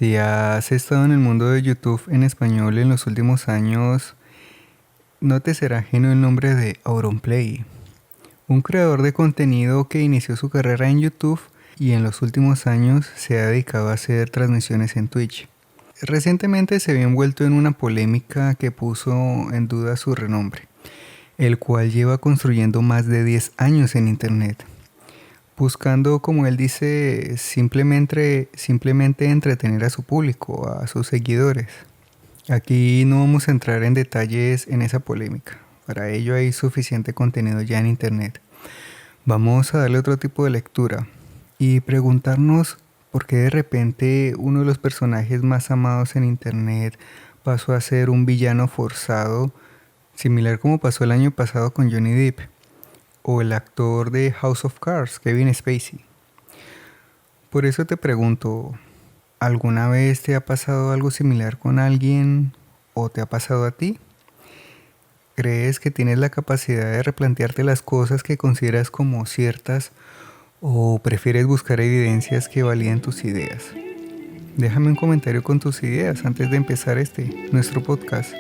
Si has estado en el mundo de YouTube en español en los últimos años, no te será ajeno el nombre de Auronplay, un creador de contenido que inició su carrera en YouTube y en los últimos años se ha dedicado a hacer transmisiones en Twitch. Recientemente se vio envuelto en una polémica que puso en duda su renombre, el cual lleva construyendo más de 10 años en Internet, buscando, como él dice, simplemente entretener a su público, a sus seguidores. Aquí no vamos a entrar en detalles en esa polémica. Para ello hay suficiente contenido ya en Internet. Vamos a darle otro tipo de lectura y preguntarnos por qué de repente uno de los personajes más amados en Internet pasó a ser un villano forzado, similar como pasó el año pasado con Johnny Depp, o el actor de House of Cards, Kevin Spacey. Por eso te pregunto, ¿alguna vez te ha pasado algo similar con alguien o te ha pasado a ti? ¿Crees que tienes la capacidad de replantearte las cosas que consideras como ciertas o prefieres buscar evidencias que validen tus ideas? Déjame un comentario con tus ideas antes de empezar nuestro podcast.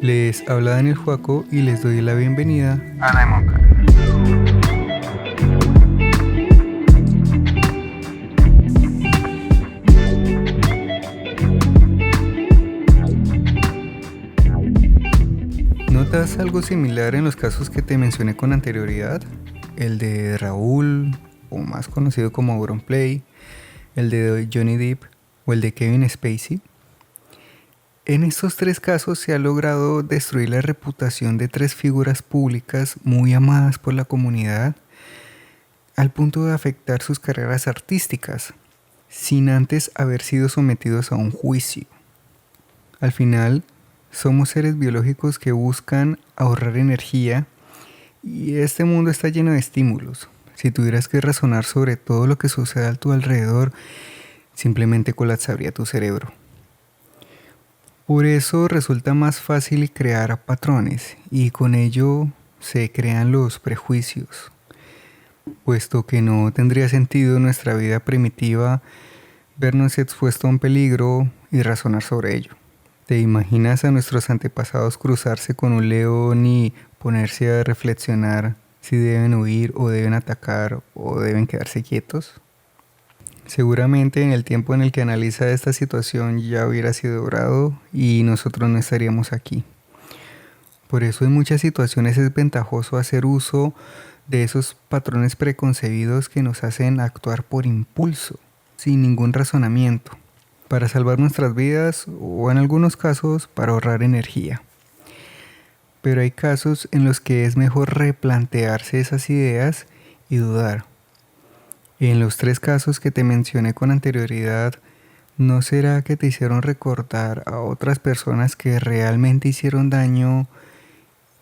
Les habla Daniel Joaco y les doy la bienvenida a Naimon. ¿Notas algo similar en los casos que te mencioné con anterioridad? El de Raúl, o más conocido como Auronplay, el de Johnny Depp o el de Kevin Spacey. En estos tres casos se ha logrado destruir la reputación de tres figuras públicas muy amadas por la comunidad, al punto de afectar sus carreras artísticas, sin antes haber sido sometidos a un juicio. Al final, somos seres biológicos que buscan ahorrar energía y este mundo está lleno de estímulos. Si tuvieras que razonar sobre todo lo que sucede a tu alrededor, simplemente colapsaría tu cerebro. Por eso resulta más fácil crear patrones y con ello se crean los prejuicios, puesto que no tendría sentido en nuestra vida primitiva vernos expuesto a un peligro y razonar sobre ello. ¿Te imaginas a nuestros antepasados cruzarse con un león y ponerse a reflexionar si deben huir o deben atacar o deben quedarse quietos? Seguramente en el tiempo en el que analiza esta situación ya hubiera sido obrado y nosotros no estaríamos aquí. Por eso en muchas situaciones es ventajoso hacer uso de esos patrones preconcebidos que nos hacen actuar por impulso, sin ningún razonamiento, para salvar nuestras vidas o en algunos casos para ahorrar energía. Pero hay casos en los que es mejor replantearse esas ideas y dudar. En los tres casos que te mencioné con anterioridad, ¿no será que te hicieron recordar a otras personas que realmente hicieron daño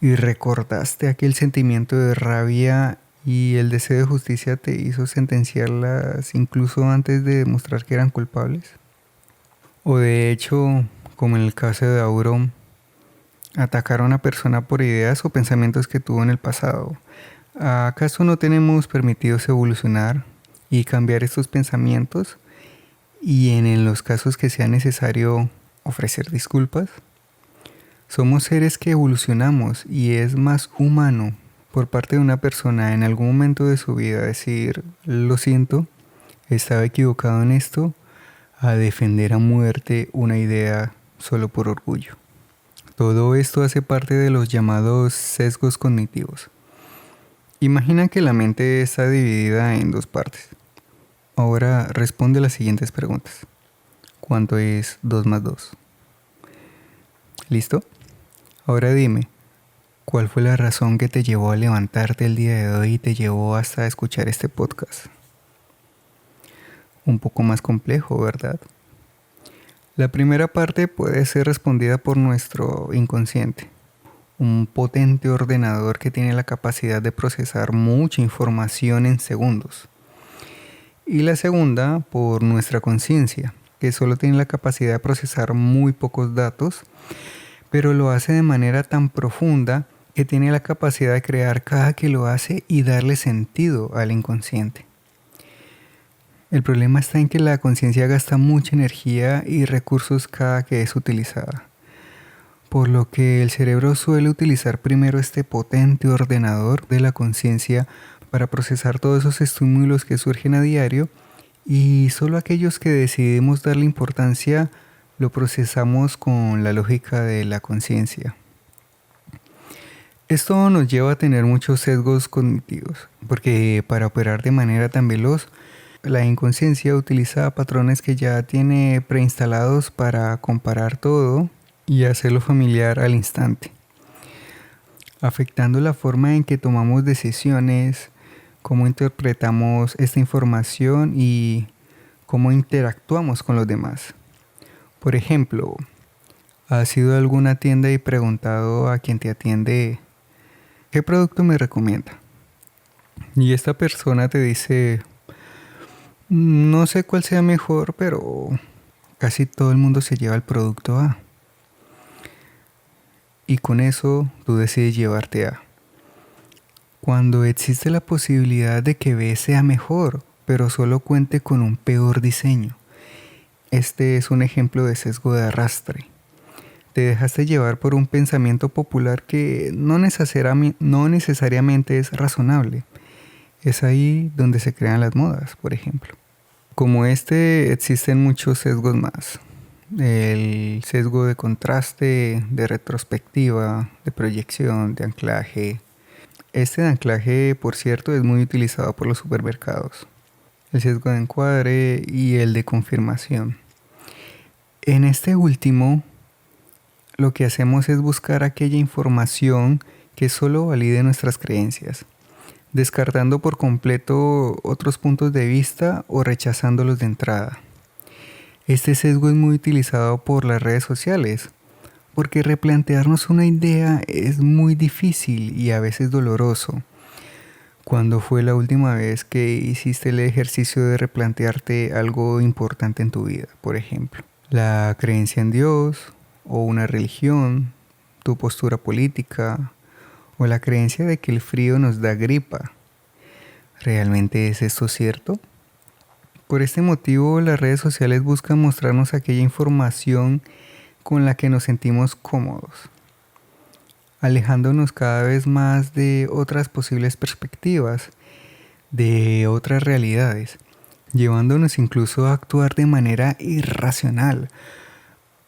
y recordaste aquel sentimiento de rabia y el deseo de justicia te hizo sentenciarlas incluso antes de demostrar que eran culpables? O de hecho, como en el caso de Auron, atacar a una persona por ideas o pensamientos que tuvo en el pasado. ¿Acaso no tenemos permitidos evolucionar y cambiar estos pensamientos? Y en los casos que sea necesario ofrecer disculpas. Somos seres que evolucionamos y es más humano por parte de una persona en algún momento de su vida decir, lo siento, estaba equivocado en esto, a defender a muerte una idea solo por orgullo. Todo esto hace parte de los llamados sesgos cognitivos. Imagina que la mente está dividida en dos partes. Ahora responde las siguientes preguntas. ¿Cuánto es 2 más 2? ¿Listo? Ahora dime, ¿cuál fue la razón que te llevó a levantarte el día de hoy y te llevó hasta escuchar este podcast? Un poco más complejo, ¿verdad? La primera parte puede ser respondida por nuestro inconsciente, un potente ordenador que tiene la capacidad de procesar mucha información en segundos. Y la segunda por nuestra conciencia, que solo tiene la capacidad de procesar muy pocos datos, pero lo hace de manera tan profunda que tiene la capacidad de crear cada que lo hace y darle sentido al inconsciente. El problema está en que la conciencia gasta mucha energía y recursos cada que es utilizada, por lo que el cerebro suele utilizar primero este potente ordenador de la conciencia para procesar todos esos estímulos que surgen a diario, y solo aquellos que decidimos darle importancia lo procesamos con la lógica de la conciencia. Esto nos lleva a tener muchos sesgos cognitivos, porque para operar de manera tan veloz, la inconsciencia utiliza patrones que ya tiene preinstalados para comparar todo y hacerlo familiar al instante, afectando la forma en que tomamos decisiones, cómo interpretamos esta información y cómo interactuamos con los demás. Por ejemplo, ¿has ido a alguna tienda y preguntado a quien te atiende qué producto me recomienda? Y esta persona te dice, no sé cuál sea mejor, pero casi todo el mundo se lleva el producto A. Y con eso tú decides llevarte A. Cuando existe la posibilidad de que B sea mejor, pero solo cuente con un peor diseño. Este es un ejemplo de sesgo de arrastre. Te dejaste llevar por un pensamiento popular que no necesariamente es razonable. Es ahí donde se crean las modas, por ejemplo. Como este, existen muchos sesgos más. El sesgo de contraste, de retrospectiva, de proyección, de anclaje. Este de anclaje, por cierto, es muy utilizado por los supermercados. El sesgo de encuadre y el de confirmación. En este último, lo que hacemos es buscar aquella información que solo valide nuestras creencias, descartando por completo otros puntos de vista o rechazándolos de entrada. Este sesgo es muy utilizado por las redes sociales, porque replantearnos una idea es muy difícil y a veces doloroso. ¿Cuándo fue la última vez que hiciste el ejercicio de replantearte algo importante en tu vida? Por ejemplo, la creencia en Dios, o una religión, tu postura política, o la creencia de que el frío nos da gripa. ¿Realmente es esto cierto? Por este motivo, las redes sociales buscan mostrarnos aquella información con la que nos sentimos cómodos, alejándonos cada vez más de otras posibles perspectivas, de otras realidades, llevándonos incluso a actuar de manera irracional,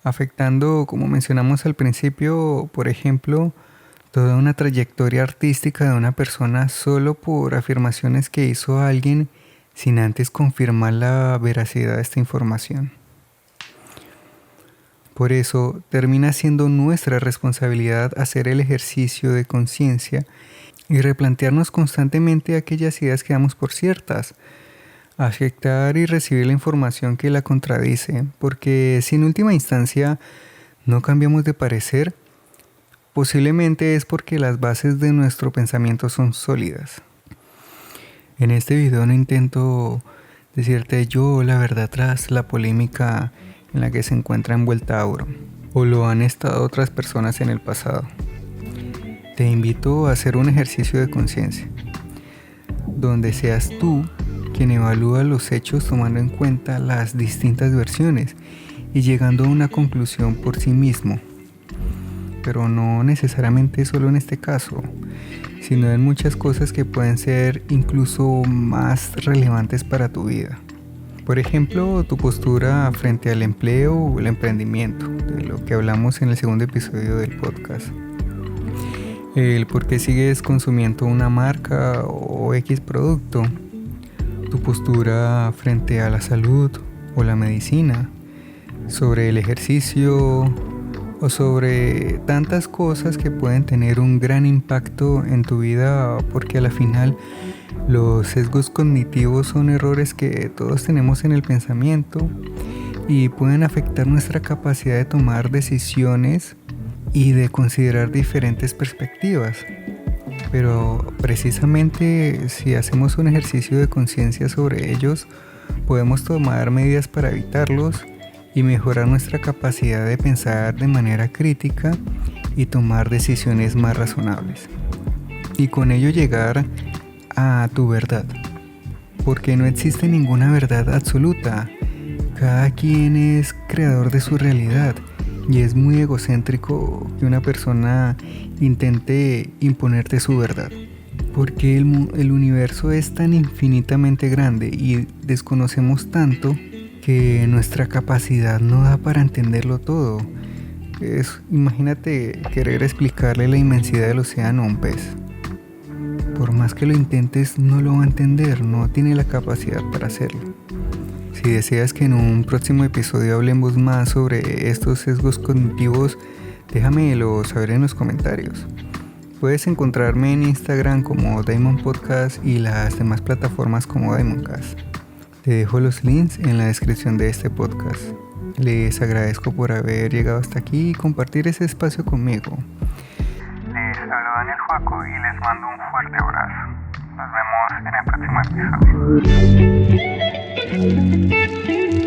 afectando, como mencionamos al principio, por ejemplo, toda una trayectoria artística de una persona solo por afirmaciones que hizo alguien sin antes confirmar la veracidad de esta información. Por eso termina siendo nuestra responsabilidad hacer el ejercicio de conciencia y replantearnos constantemente aquellas ideas que damos por ciertas, aceptar y recibir la información que la contradice, porque si en última instancia no cambiamos de parecer, posiblemente es porque las bases de nuestro pensamiento son sólidas. En este video no intento decirte yo la verdad tras la polémica en la que se encuentra envuelta Auron, o lo han estado otras personas en el pasado. Te invito a hacer un ejercicio de conciencia, donde seas tú quien evalúa los hechos tomando en cuenta las distintas versiones y llegando a una conclusión por sí mismo. Pero no necesariamente solo en este caso, sino en muchas cosas que pueden ser incluso más relevantes para tu vida. Por ejemplo, tu postura frente al empleo o el emprendimiento, de lo que hablamos en el segundo episodio del podcast. El por qué sigues consumiendo una marca o X producto. Tu postura frente a la salud o la medicina, sobre el ejercicio o sobre tantas cosas que pueden tener un gran impacto en tu vida, porque a la final los sesgos cognitivos son errores que todos tenemos en el pensamiento y pueden afectar nuestra capacidad de tomar decisiones y de considerar diferentes perspectivas. Pero precisamente si hacemos un ejercicio de conciencia sobre ellos, podemos tomar medidas para evitarlos y mejorar nuestra capacidad de pensar de manera crítica y tomar decisiones más razonables. Y con ello llegar a tu verdad. porque no existe ninguna verdad absoluta. Cada quien es creador de su realidad y es muy egocéntrico que una persona intente imponerte su verdad. Porque el universo es tan infinitamente grande y desconocemos tanto que nuestra capacidad no da para entenderlo todo. Imagínate querer explicarle la inmensidad del océano a un pez. Por más que lo intentes, no lo va a entender, no tiene la capacidad para hacerlo. Si deseas que en un próximo episodio hablemos más sobre estos sesgos cognitivos, déjamelo saber en los comentarios. Puedes encontrarme en Instagram como Diamond Podcast y las demás plataformas como Diamondcast. Te dejo los links en la descripción de este podcast. Les agradezco por haber llegado hasta aquí y compartir ese espacio conmigo. Les hablo Daniel Joaco y les mando un fuerte abrazo. Nos vemos en el próximo episodio.